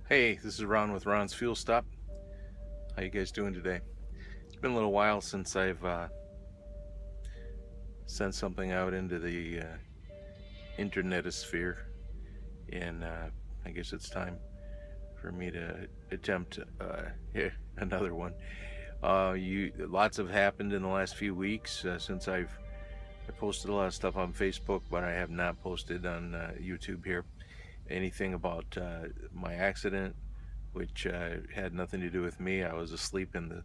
Hey, this is Ron with Ron's Fuel Stop. How you guys doing today? It's been a little while since I've sent something out into the internetosphere, and I guess it's time for me to attempt another one. You Lots have happened in the last few weeks since I posted a lot of stuff on Facebook, but I have not posted on YouTube here anything about my accident, which had nothing to do with me. I was asleep in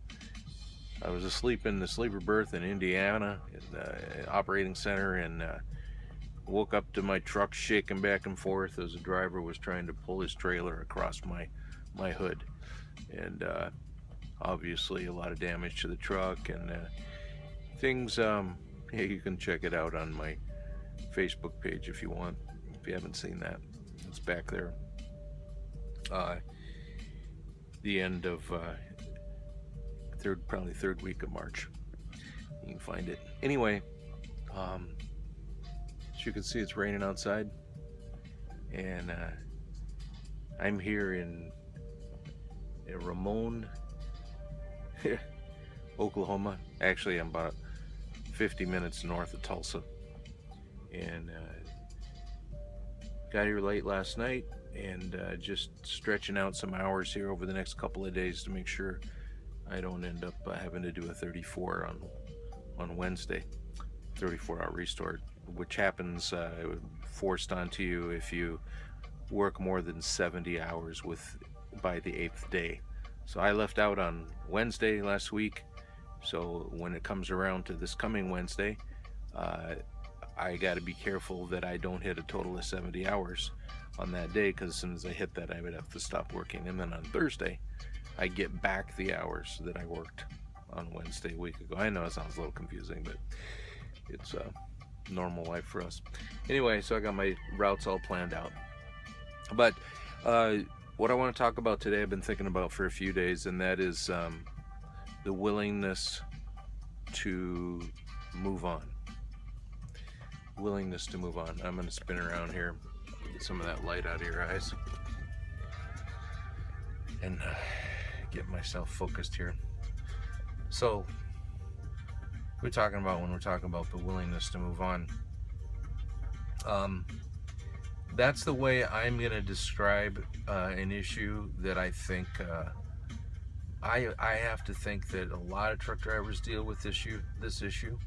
the sleeper berth in Indiana, in the operating center, and woke up to my truck shaking back and forth as the driver was trying to pull his trailer across my hood, and obviously a lot of damage to the truck and things. Yeah, you can check it out on my Facebook page if you want. If you haven't seen that, it's back there. Uh, the end of probably third week of March. You can find it. Anyway, as you can see, it's raining outside, and I'm here in Ramon, Oklahoma. Actually, I'm about 50 minutes north of Tulsa, and got here late last night, and just stretching out some hours here over the next couple of days to make sure I don't end up having to do a 34 on Wednesday, 34-hour restart, which happens forced onto you if you work more than 70 hours by the 8th day. So I left out on Wednesday last week. So when it comes around to this coming Wednesday, I got to be careful that I don't hit a total of 70 hours on that day, because as soon as I hit that, I would have to stop working. And then on Thursday, I get back the hours that I worked on Wednesday a week ago. I know it sounds a little confusing, but it's normal life for us. Anyway, so I got my routes all planned out. But what I want to talk about today, I've been thinking about for a few days, and that is the willingness to move on. Willingness to move on. I'm going to spin around here, get some of that light out of your eyes, and get myself focused here. So, we're talking about when we're talking about the willingness to move on. That's the way I'm going to describe an issue that I think I have to think that a lot of truck drivers deal with this issue.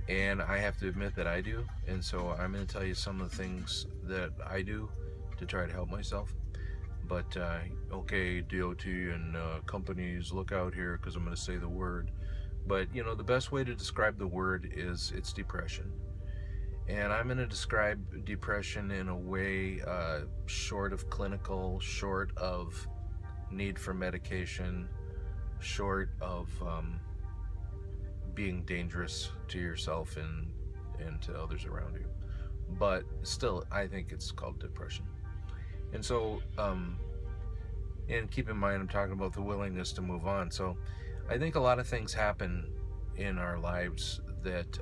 And I have to admit that I do. And so I'm going to tell you some of the things that I do to try to help myself. But okay, DOT and companies, look out here, because I'm going to say the word. But you know, the best way to describe the word is it's depression. And I'm going to describe depression in a way short of clinical, short of need for medication, short of being dangerous to yourself and to others around you. But still, I think it's called depression. And so, and keep in mind, I'm talking about the willingness to move on. So I think a lot of things happen in our lives that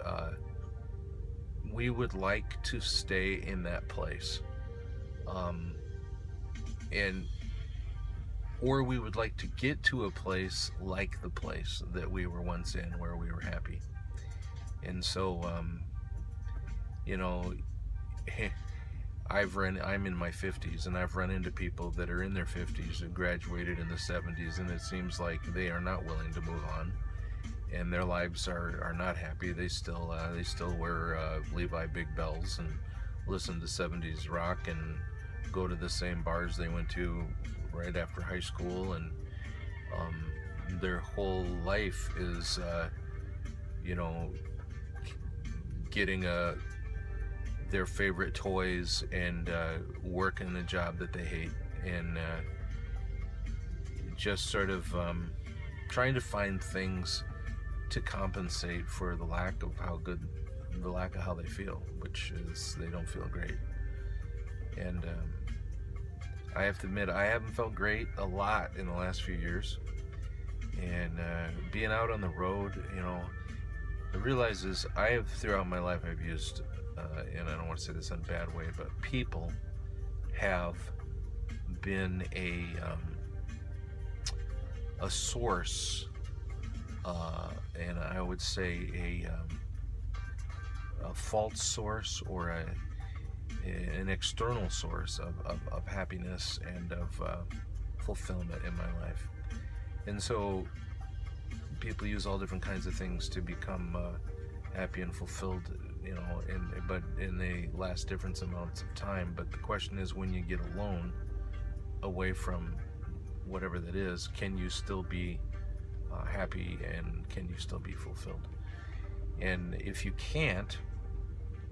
we would like to stay in that place. Or we would like to get to a place like the place that we were once in, where we were happy. And so, you know, I'm in my 50s, and I've run into people that are in their 50s and graduated in the 70s, and it seems like they are not willing to move on, and their lives are not happy. They still wear Levi Big Bells and listen to 70s rock and go to the same bars they went to right after high school, and their whole life is getting their favorite toys and working a job that they hate, and just sort of trying to find things to compensate for the lack of how they feel, which is they don't feel great. And I have to admit, I haven't felt great a lot in the last few years. And being out on the road, I realize throughout my life I've used, and I don't want to say this in a bad way, but people have been a source, and I would say a false source, or an external source of happiness and of fulfillment in my life. And so people use all different kinds of things to become happy and fulfilled, but they last different amounts of time. But the question is, when you get alone, away from whatever that is, can you still be happy, and can you still be fulfilled? And if you can't,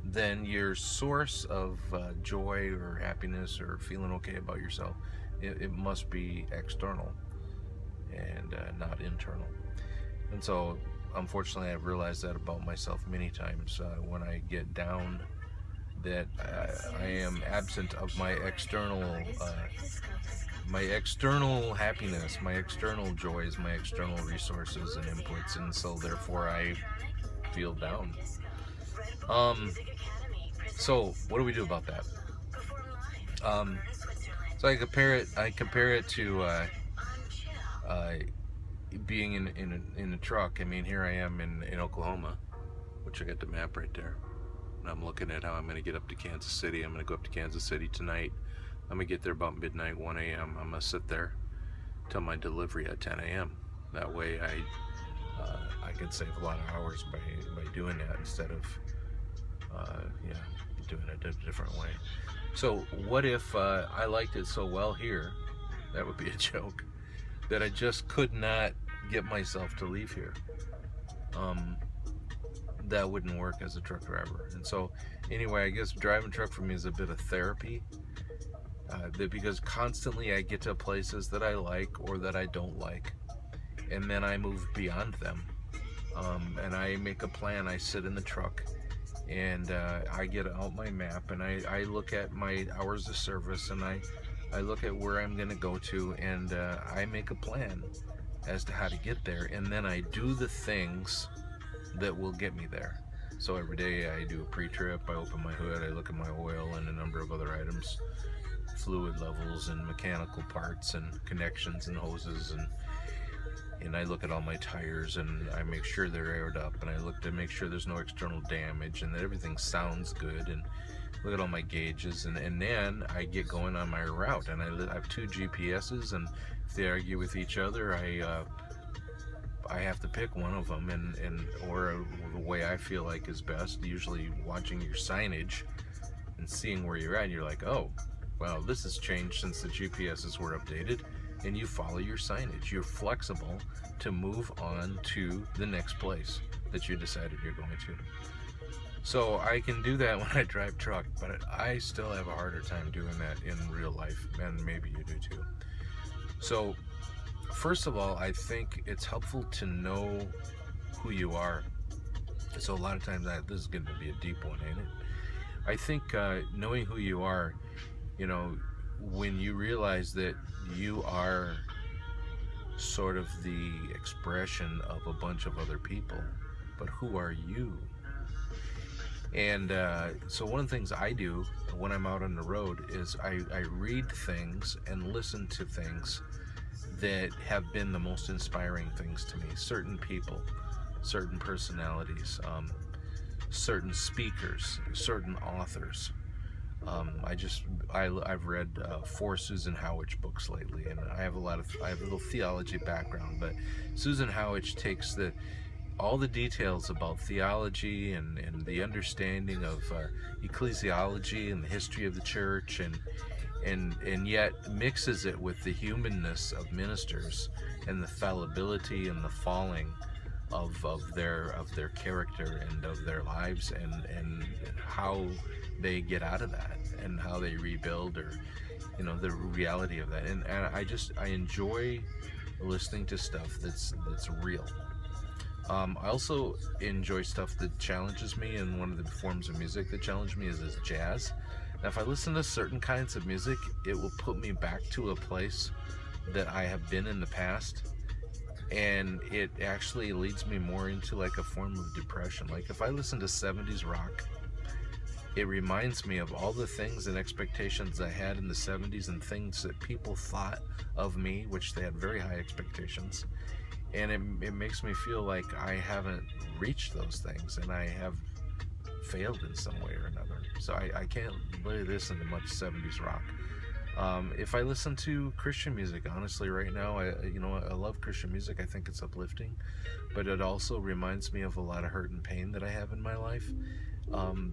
then your source of joy or happiness or feeling okay about yourself, it must be external and not internal. And so, unfortunately, I've realized that about myself many times. When I get down, that I am absent of my external happiness, my external joys, my external resources and inputs, and so therefore I feel down. So what do we do about that? So I compare it to being in a truck. I mean, here I am in Oklahoma, which I got the map right there, and I'm looking at how I'm going to get up to Kansas City. I'm going to go up to Kansas City tonight. I'm going to get there about midnight, 1 a.m. I'm going to sit there till my delivery at 10 a.m. That way I can save a lot of hours by doing that, instead of doing it a different way. So what if I liked it so well here, that would be a joke, that I just could not get myself to leave here? That wouldn't work as a truck driver. And so anyway, I guess driving truck for me is a bit of therapy, because constantly I get to places that I like or that I don't like, and then I move beyond them, and I make a plan. I sit in the truck, and I get out my map, and I look at my hours of service, and I look at where I'm going to go to, and I make a plan as to how to get there, and then I do the things that will get me there. So every day I do a pre-trip, I open my hood, I look at my oil and a number of other items, fluid levels and mechanical parts and connections and hoses, and I look at all my tires, and I make sure they're aired up, and I look to make sure there's no external damage and that everything sounds good, and look at all my gauges, and then I get going on my route. And I have 2 GPSs, and if they argue with each other, I have to pick one of them, or the way I feel like is best, usually watching your signage and seeing where you're at. And you're like, oh, well, this has changed since the GPSs were updated, and you follow your signage. You're flexible to move on to the next place that you decided you're going to. So I can do that when I drive truck, but I still have a harder time doing that in real life, and maybe you do too. So first of all, I think it's helpful to know who you are. So a lot of times, this is going to be a deep one, ain't it? I think knowing who you are, when you realize that you are sort of the expression of a bunch of other people, but who are you? And so one of the things I do when I'm out on the road is I read things and listen to things that have been the most inspiring things to me. Certain people, certain personalities, certain speakers, certain authors. I've read 4 Susan Howich books lately, and I have a little theology background, but Susan Howich takes all the details about theology and the understanding of ecclesiology and the history of the church, and yet mixes it with the humanness of ministers and the fallibility and the falling of their character and of their lives, and how they get out of that and how they rebuild, or the reality of that. And I enjoy listening to stuff that's real. I also enjoy stuff that challenges me, and one of the forms of music that challenge me is jazz. Now, if I listen to certain kinds of music, it will put me back to a place that I have been in the past, and it actually leads me more into like a form of depression. Like if I listen to 70s rock, it reminds me of all the things and expectations I had in the 70s and things that people thought of me, which they had very high expectations. And it makes me feel like I haven't reached those things, and I have failed in some way or another. So I can't really listen to much 70s rock. If I listen to Christian music, honestly, right now, I love Christian music. I think it's uplifting, but it also reminds me of a lot of hurt and pain that I have in my life,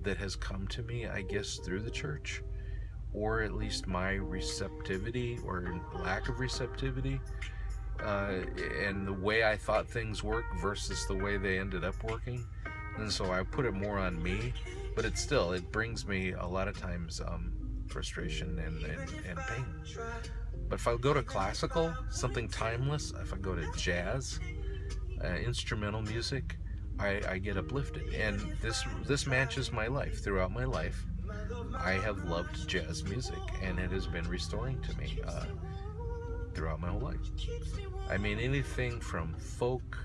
that has come to me, I guess, through the church, or at least my receptivity or lack of receptivity, and the way I thought things worked versus the way they ended up working. And so I put it more on me, but it brings me a lot of times frustration and pain. But if I go to classical, something timeless, if I go to jazz, instrumental music, I get uplifted. And this matches my life. Throughout my life, I have loved jazz music, and it has been restoring to me throughout my whole life. I mean, anything from folk,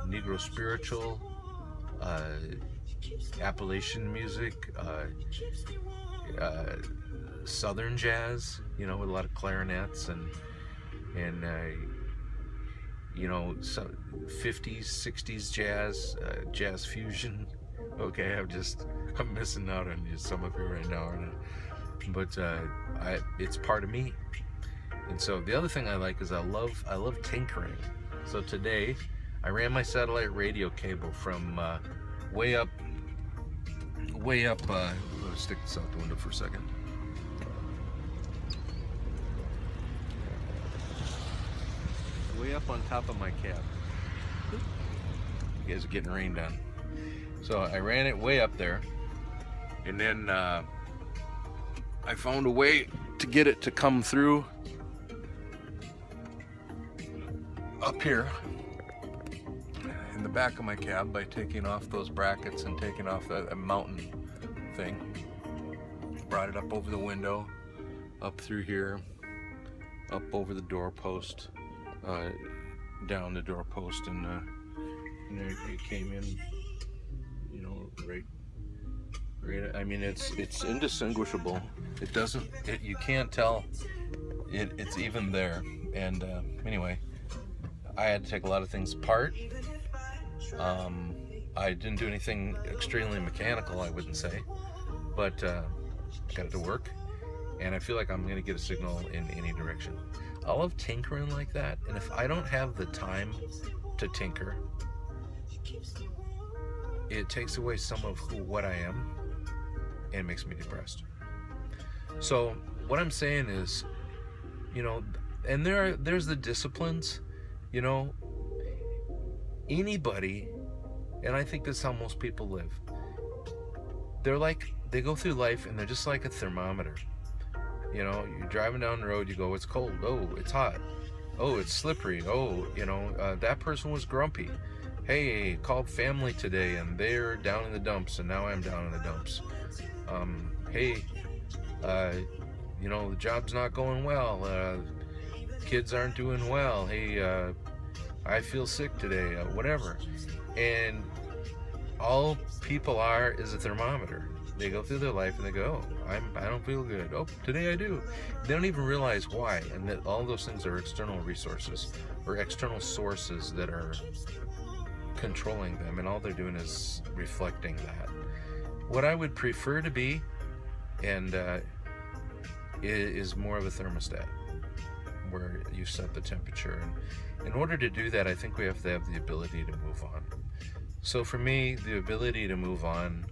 Negro spiritual, Appalachian music, Southern jazz, with a lot of clarinets and some 50s, 60s jazz, jazz fusion. Okay, I'm missing out on some of it right now, but it's part of me. And so the other thing I like is I love tinkering. So today I ran my satellite radio cable from way up. Let's stick this out the window for a second. Way up on top of my cab. You guys are getting rained on. So I ran it way up there, and then I found a way to get it to come through up here in the back of my cab by taking off those brackets and taking off a mountain thing. Brought it up over the window, up through here, up over the doorpost, down the doorpost, and it came in, right. I mean, it's indistinguishable. You can't tell it's even there. And anyway, I had to take a lot of things apart. I didn't do anything extremely mechanical, I wouldn't say, but got it to work, and I feel like I'm going to get a signal in any direction. I love tinkering like that, and if I don't have the time to tinker, it takes away some of what I am, and it makes me depressed. So what I'm saying is, and there's the disciplines, anybody, and I think that's how most people live. They go through life and they're just like a thermometer. You're driving down the road, you go, it's cold, oh, it's hot, oh, it's slippery, oh, that person was grumpy. Hey, called family today and they're down in the dumps, and now I'm down in the dumps. Hey, the job's not going well, kids aren't doing well, hey, I feel sick today, whatever. And all people are is a thermometer. They go through their life and they go, oh, I don't feel good. Oh, today I do. They don't even realize why, and that all those things are external resources or external sources that are controlling them, and all they're doing is reflecting that. What I would prefer to be, and is more of a thermostat, where you set the temperature. And in order to do that, I think we have to have the ability to move on. So for me, the ability to move on,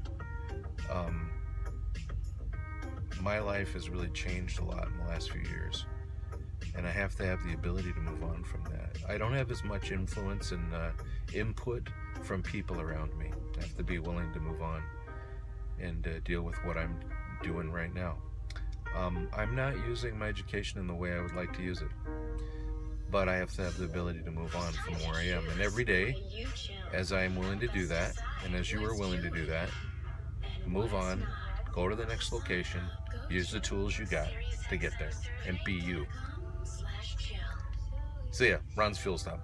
my life has really changed a lot in the last few years, and I have to have the ability to move on from that. I don't have as much influence and input from people around me. I have to be willing to move on and deal with what I'm doing right now. I'm not using my education in the way I would like to use it, but I have to have the ability to move on from where I am. And every day, as I am willing to do that, and as you are willing to do that, move on, go to the next location, use the tools you got to get there, and be you. See ya. Ron's Fuel Stop.